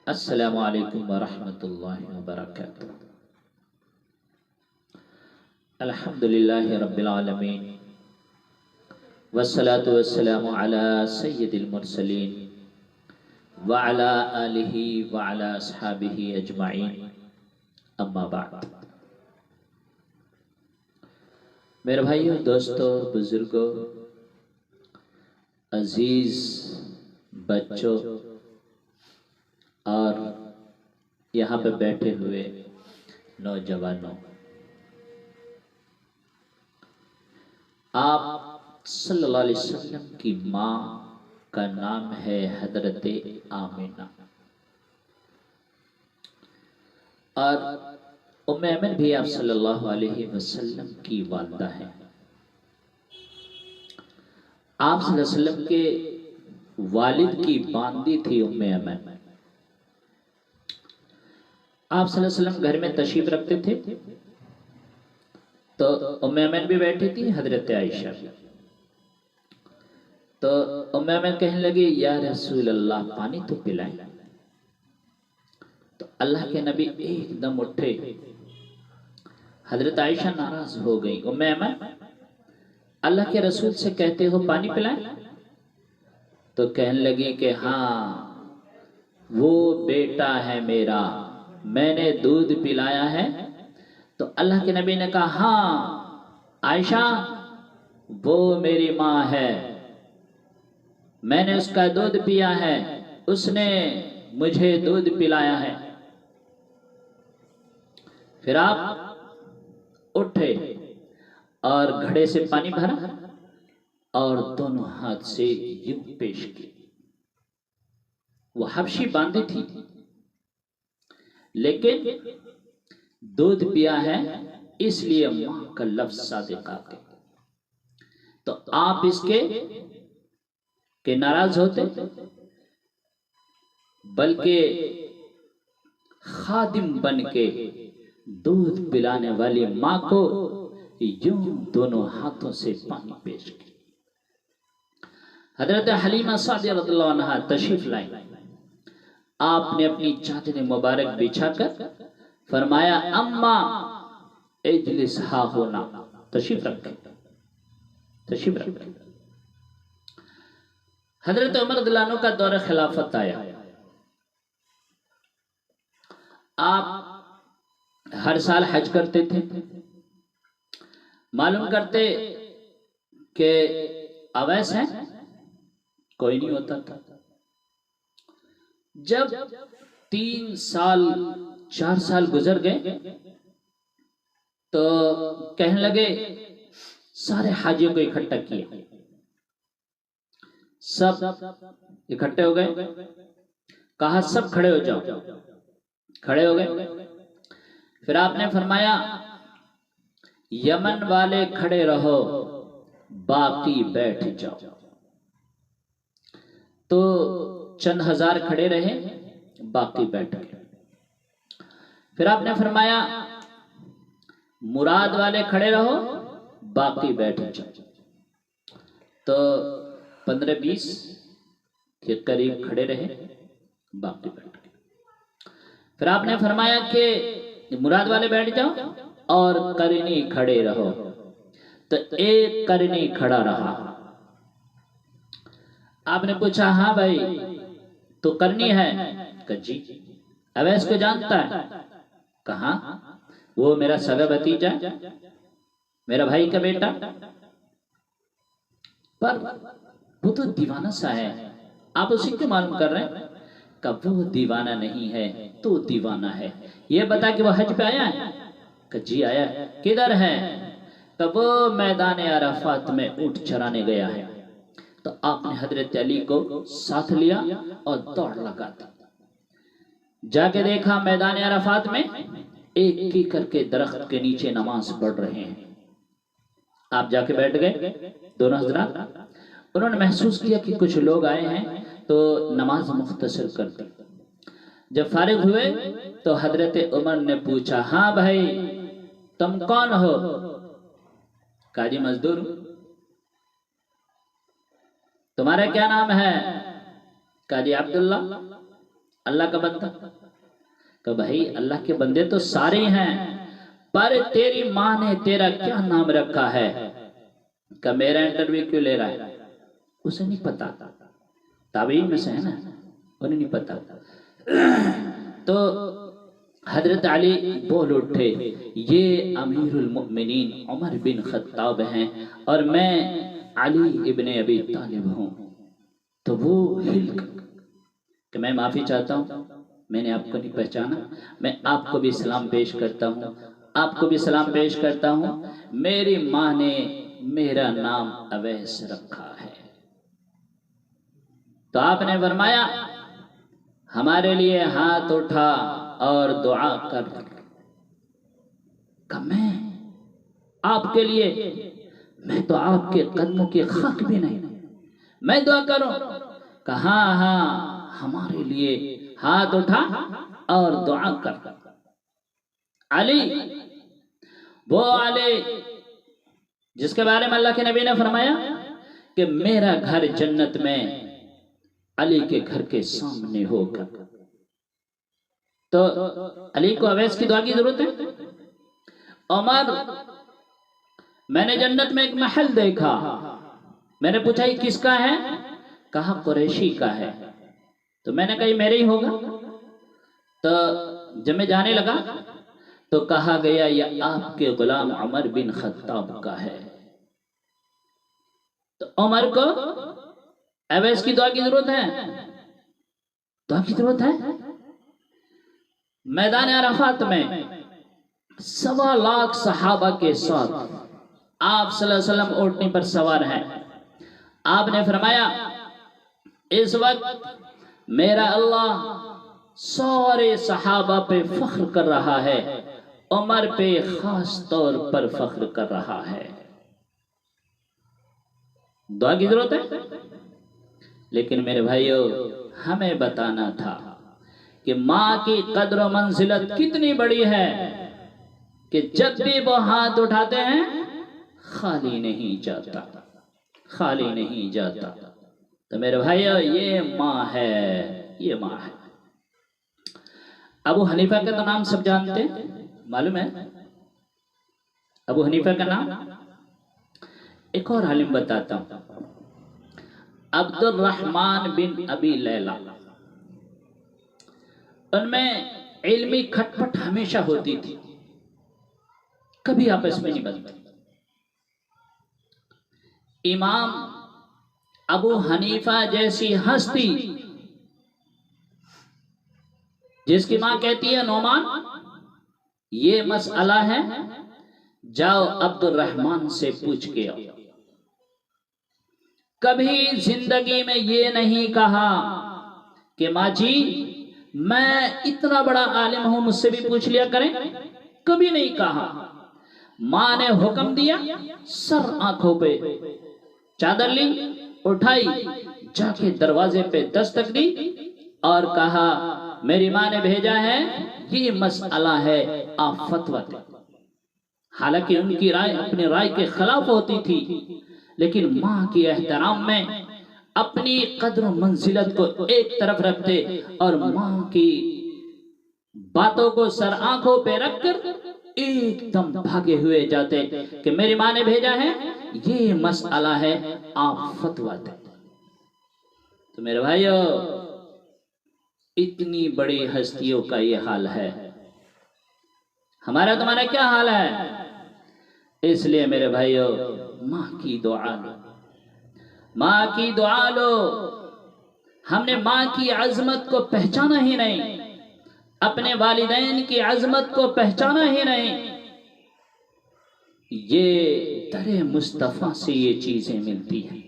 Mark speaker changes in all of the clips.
Speaker 1: السلام علیکم ورحمۃ اللہ وبرکاتہ۔ الحمدللہ رب العالمین والصلاة والسلام علی سید المرسلین وعلی آلہ وعلی اصحابہ اجمعین، اما بعد۔ میرے بھائیوں، دوستوں، بزرگوں، عزیز بچوں اور یہاں پہ بیٹھے ہوئے نوجوانوں، آپ صلی اللہ علیہ وسلم کی ماں کا نام ہے حضرت آمینہ، اور ام ایمن بھی آپ صلی اللہ علیہ وسلم کی والدہ ہیں۔ آپ صلی اللہ علیہ وسلم کے والد کی باندی تھی ام ایمن۔ آپ صلی اللہ علیہ وسلم گھر میں تشریف رکھتے تھے تو ام ایمن بھی بیٹھی تھی، حضرت عائشہ بھی۔ تو ام ایمن کہنے لگی، یا رسول اللہ پانی تو پلائیں۔ تو اللہ کے نبی ایک دم اٹھے، حضرت عائشہ ناراض ہو گئی، ام ایمن اللہ کے رسول سے کہتے ہو پانی پلائیں؟ تو کہنے لگی کہ ہاں، وہ بیٹا ہے میرا، میں نے دودھ پلایا ہے۔ تو اللہ کے نبی نے کہا، ہاں عائشہ، وہ میری ماں ہے، میں نے اس کا دودھ پیا ہے، اس نے مجھے دودھ پلایا ہے۔ پھر آپ اٹھے اور گھڑے سے پانی بھرا اور دونوں ہاتھ سے یوں پیش کی۔ وہ حبشی باندھی تھی لیکن دودھ پیا ہے، اس لیے ماں کا لفظ صادقہ کے۔ تو آپ اس کے ناراض ہوتے، بلکہ خادم بن کے دودھ پلانے والی ماں کو یوں دونوں ہاتھوں سے پانی پیش کی۔ حضرت حلیمہ سعدیہ رضی اللہ عنہا تشریف لائیں، آپ نے اپنی چادر مبارک بچھا کر فرمایا، اما اجلس ہا ہونا، تشریف رکھیں، تشریف رکھیں۔ حضرت عمر رضی اللہ عنہ کا دور خلافت آیا، آپ ہر سال حج کرتے تھے، معلوم کرتے کہ اویس ہیں، کوئی نہیں ہوتا تھا۔ جب 3 سال 4 سال گزر گئے تو کہنے لگے، سارے حاجیوں کو اکٹھا کیا، سب اکٹھے ہو گئے، کہا سب کھڑے ہو جاؤ، کھڑے ہو گئے۔ پھر آپ نے فرمایا، یمن والے کھڑے رہو، باقی بیٹھ جاؤ۔ تو چند ہزار کھڑے رہے، باقی بیٹھ گئے۔ پھر آپ نے فرمایا، مراد والے کھڑے رہو، باقی بیٹھ جاؤ۔ تو 15-20 کے قریب کھڑے رہے، باقی بیٹھ گئے۔ پھر آپ نے فرمایا کہ مراد والے بیٹھ جاؤ اور قرنی کھڑے رہو۔ تو ایک قرنی کھڑا رہا۔ آپ نے پوچھا، ہاں بھائی تو قرنی ہے؟ کہ جی۔ اویس کو جانتا ہے؟ کہاں؟ وہ میرا سگا بھتیجا، میرا بھائی کا بیٹا، پر وہ تو دیوانہ سا ہے، آپ اسی کو معلوم کر رہے ہیں؟ کہ وہ دیوانہ نہیں ہے تو دیوانہ ہے۔ یہ بتا کہ وہ حج پہ آیا ہے؟ کہ جی آیا ہے۔ کدھر ہے؟ کہ وہ میدان عرفات میں اونٹ چرانے گیا ہے۔ تو آپ نے حضرت علی کو ساتھ لیا اور دوڑ لگا دی، جا کے دیکھا میدان عرفات میں ایک ایک کر کے درخت کے نیچے نماز پڑھ رہے ہیں۔ آپ جا کے بیٹھ گئے، دونوں حضرات، انہوں نے محسوس کیا کہ کچھ لوگ آئے ہیں تو نماز مختصر کر دی۔ جب فارغ ہوئے تو حضرت عمر نے پوچھا، ہاں بھائی تم کون ہو؟ کہا جی مزدور۔ تمہارا کیا نام ہے؟ کہا جی عبداللہ۔ اللہ کا بندہ؟ کہ بھائی اللہ کے بندے تو سارے ہیں، پر تیری ماں نے تیرا کیا نام رکھا ہے؟ کہ میرا انٹرویو کیوں لے رہا ہے؟ اسے نہیں پتا، تابعین میں سے ہے نا، انہیں نہیں پتا۔ تو حضرت علی بول اٹھے، یہ امیر المؤمنین عمر بن خطاب ہیں اور میں علی ابن ابی طالب ہوں۔ تو وہ ہل کہ میں معافی چاہتا ہوں، میں نے آپ کو نہیں پہچانا، میں آپ کو بھی سلام پیش کرتا ہوں، آپ کو بھی سلام پیش کرتا ہوں، میری ماں نے میرا نام اویس رکھا ہے۔ تو آپ نے فرمایا ہمارے لیے ہاتھ اٹھا اور دعا کر۔ کہ میں آپ کے لیے، میں تو آپ کے قدموں کے خاک بھی نہیں، میں دعا کروں؟ کہ ہاں ہاں ہمارے لیے ہاتھ اٹھا اور دعا کر۔ علی، وہ علی جس کے بارے میں اللہ کے نبی نے فرمایا کہ میرا گھر جنت میں علی کے گھر کے سامنے ہوگا۔ تو علی کو اویس کی دعا کی ضرورت ہے؟ عمر، میں نے جنت میں ایک محل دیکھا، میں نے پوچھا یہ کس کا ہے؟ کہا قریشی کا ہے۔ تو میں نے کہا یہ میرے ہی ہوگا۔ تو جب میں جانے لگا تو کہا گیا یہ آپ کے غلام عمر بن خطاب کا ہے۔ تو عمر کو اویس کی دعا کی ضرورت ہے؟ دعا کی ضرورت ہے؟ میدان عرفات میں 1.25 لاکھ صحابہ کے ساتھ آپ صلی اللہ علیہ وسلم اونٹنی پر سوار ہیں۔ آپ نے فرمایا اس وقت میرا اللہ سارے صحابہ پہ فخر کر رہا ہے، عمر پہ خاص طور پر فخر کر رہا ہے۔ دعا کی ضرورت ہے؟ لیکن میرے بھائیو، ہمیں بتانا تھا کہ ماں کی قدر و منزلت کتنی بڑی ہے کہ جب بھی وہ ہاتھ اٹھاتے ہیں خالی نہیں جاتا، خالی نہیں جاتا۔ تو میرے بھائیو، یہ ماں ہے، یہ ماں ہے۔ ابو حنیفہ کا تو نام سب جانتے ہیں، معلوم ہے ابو حنیفہ کا نام؟ ایک اور عالم بتاتا ہوں، عبد الرحمن بن ابی لیلہ۔ ان میں علمی کھٹ پٹ ہمیشہ ہوتی تھی، کبھی آپس میں نہیں بنتی۔ امام ابو حنیفہ جیسی ہستی جس کی ماں کہتی ہے نعمان یہ مسئلہ ہے، جاؤ عبد الرحمن سے پوچھ کے آؤ۔ کبھی زندگی میں یہ نہیں کہا کہ ماں جی میں اتنا بڑا عالم ہوں، مجھ سے بھی پوچھ لیا کریں، کبھی نہیں کہا۔ ماں نے حکم دیا، سر آنکھوں پہ چادر لی، اٹھائی، جا کے دروازے پہ دستک دی اور کہا میری ماں نے بھیجا ہے، یہ مسئلہ ہے، آپ فتویٰ دیں۔ حالانکہ ان کی رائے اپنی رائے کے خلاف ہوتی تھی، لیکن ماں کی احترام میں اپنی قدر و منزلت کو ایک طرف رکھتے اور ماں کی باتوں کو سر آنکھوں پہ رکھ کر ایک دم بھاگے ہوئے جاتے کہ میری ماں نے بھیجا ہے، یہ مسئلہ ہے، آپ فتویٰ دیں۔ تو میرے بھائیو، اتنی بڑی ہستیوں کا یہ حال ہے، ہمارا تمہارا کیا حال ہے؟ اس لیے میرے بھائیو، ماں کی دعا لو، ماں کی دعا لو۔ ہم نے ماں کی عظمت کو پہچانا ہی نہیں، اپنے والدین کی عظمت کو پہچانا ہی نہیں۔ یہ در مصطفیٰ سے یہ چیزیں ملتی ہیں،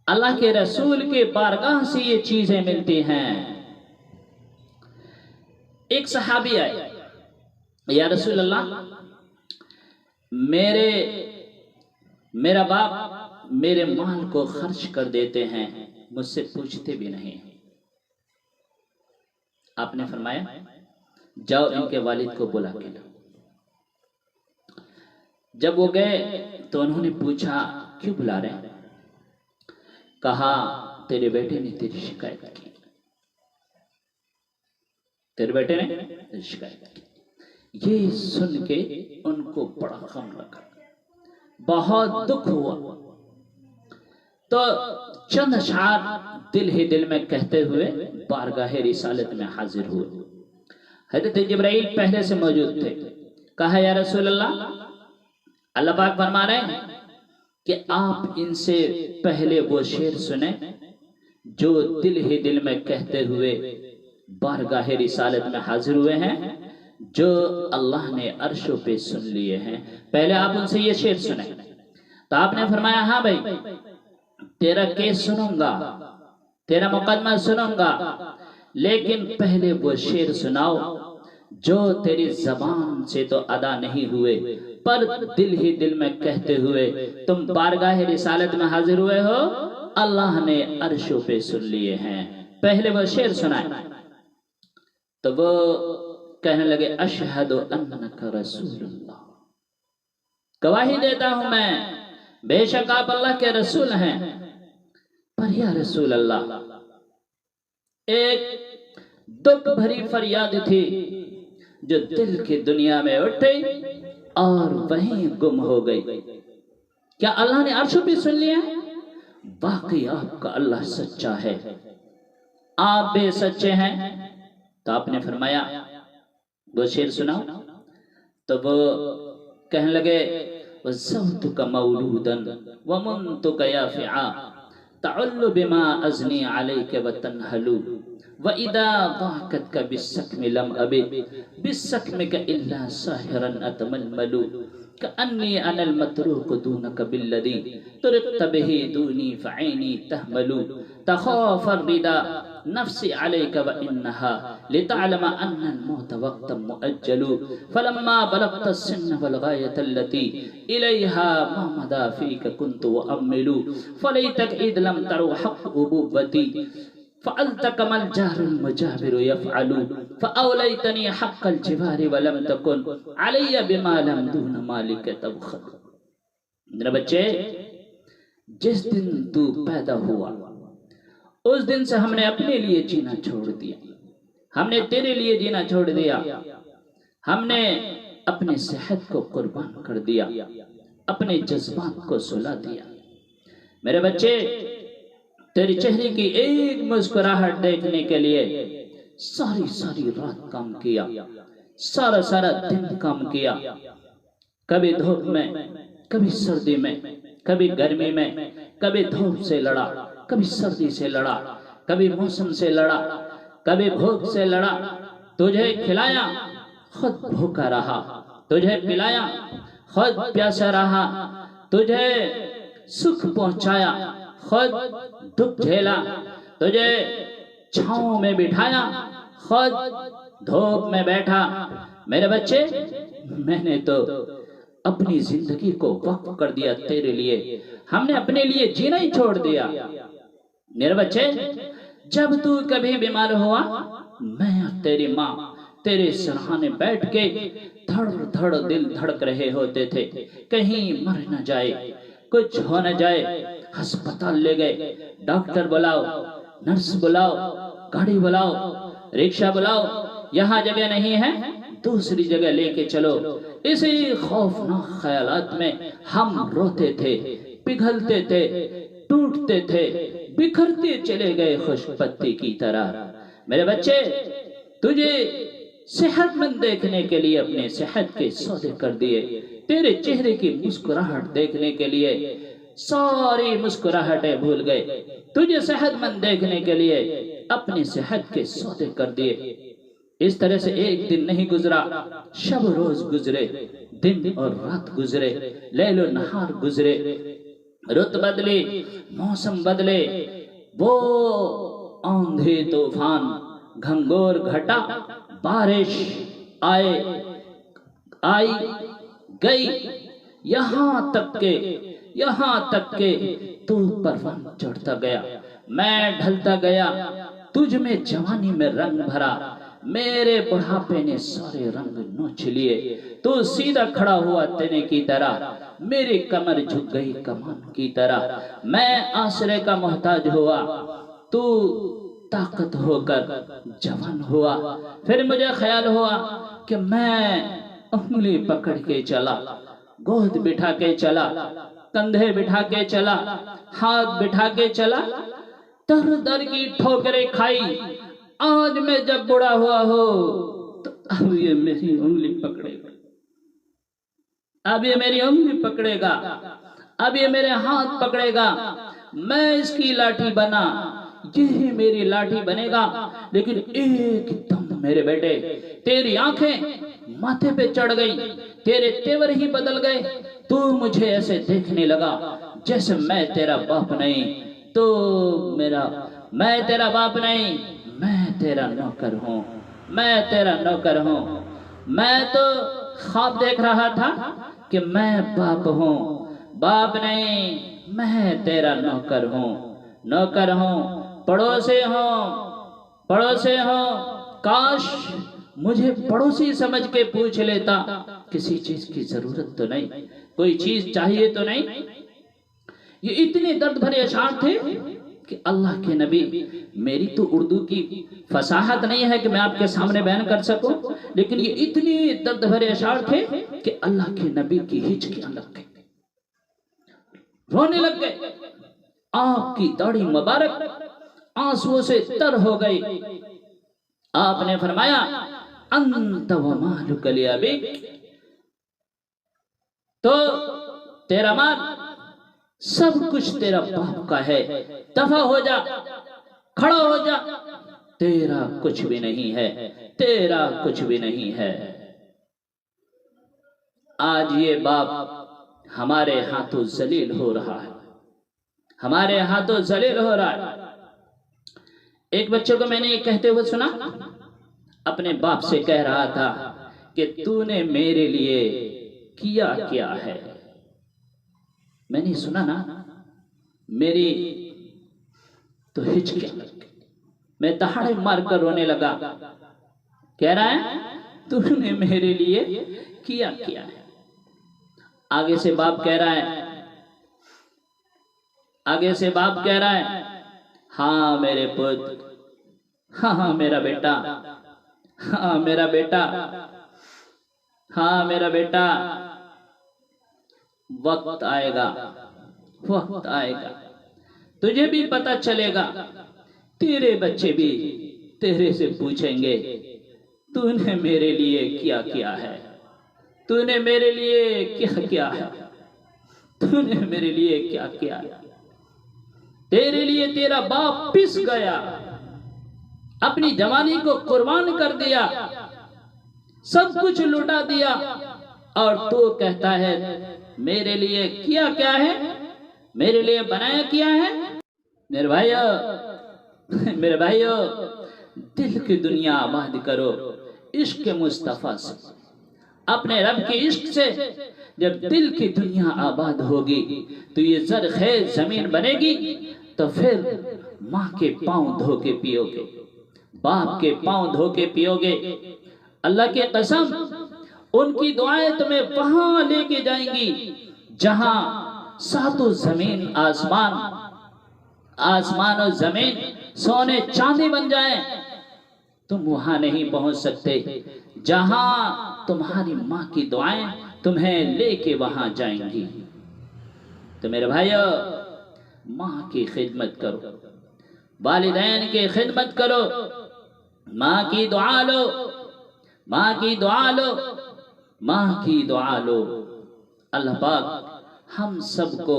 Speaker 1: اللہ کے رسول کے بارگاہ سے یہ چیزیں ملتی ہیں۔ ایک صحابی آئے، یا رسول اللہ میرا باپ میرے مال کو خرچ کر دیتے ہیں، مجھ سے پوچھتے بھی نہیں۔ آپ نے فرمایا جاؤ ان کے والد کو بلا کے لاؤ۔ جب وہ گئے تو انہوں نے پوچھا کیوں بلا رہے ہیں؟ کہا تیرے بیٹے نے تیری شکایت کی۔ تیرے بیٹے نے شکایت کی۔ یہ سن کے ان کو بڑا غم لگا، بہت دکھ ہوا، تو چند اشعار دل ہی دل میں کہتے ہوئے بارگاہ رسالت میں حاضر ہوئے۔ حضرت جبرائیل پہلے سے موجود تھے۔ کہا یا رسول اللہ پاک فرما رہے ہیں کہ آپ ان سے پہلے وہ شعر سنیں جو دل ہی دل میں کہتے ہوئے بارگاہ رسالت میں حاضر ہوئے ہیں، جو اللہ نے عرشوں پہ سن لیے ہیں، پہلے آپ ان سے یہ شعر سنیں۔ تو آپ نے فرمایا ہاں بھائی، تیرا کیس سنوں گا، تیرا مقدمہ سنوں گا، لیکن پہلے وہ شعر سناؤ جو تیری زبان سے تو ادا نہیں ہوئے پر دل ہی دل میں کہتے ہوئے تم بارگاہ رسالت میں حاضر ہوئے ہو، اللہ نے عرشوں پہ سن لیے ہیں، پہلے وہ شعر سنائے۔ تو وہ کہنے لگے اشہد انک رسول اللہ، گواہی دیتا ہوں میں بے شک آپ اللہ کے رسول ہیں، پر یا رسول اللہ ایک دکھ بھری فریاد تھی جو دل کی دنیا میں اٹھی اور وہیں گم ہو گئی۔ کیا اللہ نے عرشوں پہ سن لیا ہے؟ واقعی آپ کا اللہ سچا ہے، آپ بے سچے ہیں۔ تو آپ نے فرمایا وہ شعر سناؤ۔ تو وہ کہنے لگے وَزَوْتُكَ مَوْلُودًا وَمُنْتُكَ يَافِعًا تَعُلُّ بِمَا أَزْنِي عَلَيْكَ وَتَنْهَلُ وَإِذَا ضَاكَتْكَ بِالسَّكْمِ لَمْ أَبِدْ بِالسَّكْمِكَ إِلَّا سَاهِرًا أَتَمَلْمَلُ كَأَنِّي أَنَا الْمَتْرُوكُ دُونَكَ بِالَّذِي تُرِقْتَ بِهِ دُونِي فَعَيْنِي تَهْمَلُ تَخَافَ الرِّدَى نفسي عليك وإنها لتعلم أن الموت وقتا مؤجل فلما بلغت السن والغاية التي إليها ما مدى فيك كنت وأمل فليتك إذ لم تروا حق أبوتي فعلتك ما الجار المجابر يفعل فأوليتني حق الجوار ولم تكن علي بما لم دون مالك تبخل۔ میرے بچے، جس دن تو پیدا ہوا اس دن سے ہم نے اپنے لیے جینا چھوڑ دیا، ہم نے تیرے لیے جینا چھوڑ دیا، ہم نے اپنے صحت کو قربان کر دیا، اپنے جذبات کو سلا دیا۔ میرے بچے، تیرے چہرے کی ایک مسکراہٹ دیکھنے کے لیے ساری رات کام کیا، سارا دن کام کیا، کبھی دھوپ میں، کبھی سردی میں، کبھی گرمی میں، کبھی دھوپ سے لڑا، کبھی سردی سے لڑا، کبھی موسم سے لڑا، کبھی بھوک سے لڑا، تجھے کھلایا خود بھوکا رہا، تجھے پلایا خود پیاسا رہا، تجھے سکھ پہنچایا خود دکھ جھیلا، تجھے چھاؤں میں بٹھایا خود دھوپ میں بیٹھا۔ میرے بچے، میں نے تو اپنی زندگی کو وقف کر دیا تیرے لیے، ہم نے اپنے لیے جینا ہی چھوڑ دیا۔ میرے بچے، جب تو کبھی بیمار ہوا، میں اور تیری ماں تیرے سرہانے بیٹھ کے دھڑ دھڑ دل دھڑک رہے ہوتے تھے، کہیں مر نہ جائے، کچھ ہو نہ جائے۔ ہسپتال لے گئے، ڈاکٹر بلاؤ، نرس بلاؤ، گاڑی بلاؤ، رکشہ بلاؤ، یہاں جگہ نہیں ہے دوسری جگہ لے کے چلو۔ اسی خوفناک خیالات میں ہم روتے تھے، پگھلتے تھے، ٹوٹتے تھے، بکھرتے چلے گئے خوش پتی کی طرح۔ میرے بچے، تجھے صحت مند دیکھنے کے لیے اپنے صحت کے سودے کر دیے، تیرے چہرے کی مسکراہٹ دیکھنے کے لیے ساری مسکراہٹیں بھول گئے، تجھے صحت مند دیکھنے کے لیے اپنی صحت کے سودے کر دیے۔ اس طرح سے ایک دن نہیں گزرا، شب روز گزرے، دن اور رات گزرے، لیل و نہار گزرے، رت بدلی، موسم بدلے، وہ آندھی طوفان، گھنگور گھٹا، بارش آئی گئی، یہاں تک کہ تو پروان چڑھتا گیا، میں ڈھلتا گیا، تجھ میں جوانی میں رنگ بھرا، میرے بڑھاپے نے سارے رنگ نوچ لیے، تو سیدھا کھڑا ہوا تینے کی طرح، میری کمر جھک گئی کمان کی طرح، میں آسرے کا محتاج ہوا، تو طاقت ہو کر جوان ہوا، پھر مجھے خیال ہوا کہ میں انگلی پکڑ کے چلا، گود بٹھا کے چلا، کندھے بٹھا کے چلا، ہاتھ بٹھا کے چلا، در در کی ٹھوکریں کھائی۔ آج میں جب بڑا ہوا ہو تو اب یہ میری انگلی پکڑے گا، اب یہ میری انگلی پکڑے گا، اب یہ میرے ہاتھ پکڑے گا، میں اس کی لاٹھی بنا، یہ میری لاٹھی بنے گا۔ لیکن ایک دم میرے بیٹے تیری آنکھیں ماتھے پہ چڑھ گئی، تیرے تیور ہی بدل گئے، تو مجھے ایسے دیکھنے لگا جیسے میں تیرا باپ نہیں، تو میں تیرا باپ نہیں، میں تیرا نوکر ہوں، میں تیرا نوکر ہوں۔ میں تو خواب دیکھ رہا تھا کہ میں باپ ہوں، باپ نہیں، میں تیرا نوکر ہوں، نوکر ہوں، پڑوسی ہوں، پڑوسی ہوں۔ کاش مجھے پڑوسی سمجھ کے پوچھ لیتا، کسی چیز کی ضرورت تو نہیں، کوئی چیز چاہیے تو نہیں۔ یہ اتنے درد بھرے اشعار تھے کہ اللہ کے نبی، میری تو اردو کی فصاحت نہیں ہے کہ میں آپ کے سامنے بیان کر سکوں، لیکن یہ اتنے درد بھرے اشعار تھے کہ اللہ کے نبی کی ہچکیاں لگ گئی، رونے لگ گئے، آپ کی داڑھی مبارک آنسوؤں سے تر ہو گئی۔ آپ نے فرمایا انت ومالک لابیک، تو تیرا مال سب کچھ تیرا باپ کا ہے، دفع ہو جا، کھڑا ہو جا، تیرا کچھ بھی نہیں ہے، تیرا کچھ بھی نہیں ہے۔ آج یہ باپ ہمارے ہاتھوں ذلیل ہو رہا ہے، ہمارے ہاتھوں ذلیل ہو رہا ہے۔ ایک بچے کو میں نے یہ کہتے ہوئے سنا، اپنے باپ سے کہہ رہا تھا کہ تو نے میرے لیے کیا کیا ہے۔ میں نے سنا نا، میری تو ہچکیاں لگ گئی، میں دہاڑے مار کر رونے لگا۔ کہہ رہا ہے تو نے میرے لیے کیا کیا ہے۔ آگے سے باپ کہہ رہا ہے، آگے سے باپ کہہ رہا ہے، ہاں میرے پت، ہاں میرا بیٹا، ہاں میرا بیٹا، ہاں میرا بیٹا، وقت آئے گا، وقت آئے گا، تجھے بھی پتہ چلے گا، تیرے بچے بھی تیرے سے پوچھیں گے تو نے میرے لیے کیا کیا ہے، تو نے میرے لیے کیا کیا ہے، تو نے میرے لیے کیا کیا ہے۔ تیرے لیے تیرا باپ پس گیا، اپنی جوانی کو قربان کر دیا، سب کچھ لٹا دیا، اور تو کہتا ہے میرے لیے کیا کیا ہے، میرے لیے بنایا کیا ہے۔ میرے بھائیو، دل کی دنیا آباد کرو عشق مصطفیٰ سے، اپنے رب کے عشق سے۔ جب دل کی دنیا آباد ہوگی تو یہ زرخیز زمین بنے گی، تو پھر ماں کے پاؤں دھو کے پیو گے، باپ کے پاؤں دھو کے پیو گے۔ اللہ کی قسم، ان کی دعائیں تمہیں وہاں لے کے جائیں گی جہاں ساتوں زمین آسمان، آسمان و زمین سونے چاندی بن جائیں، تم وہاں نہیں پہنچ سکتے جہاں تمہاری ماں کی دعائیں تمہیں لے کے وہاں جائیں گی۔ تو میرے بھائیو، ماں کی خدمت کرو، والدین کی خدمت کرو، ماں کی دعا لو، ماں کی دعا لو، ماں کی دعا لو۔ اللہ پاک ہم سب کو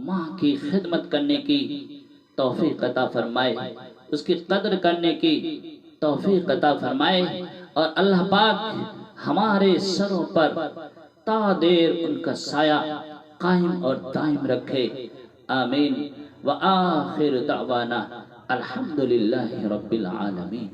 Speaker 1: ماں کی خدمت کرنے کی توفیق عطا فرمائے، اس کی قدر کرنے کی توفیق عطا فرمائے، اور اللہ پاک ہمارے سروں پر تا دیر ان کا سایہ قائم اور دائم رکھے، آمین۔ وآخر دعوانا الحمدللہ رب العالمین۔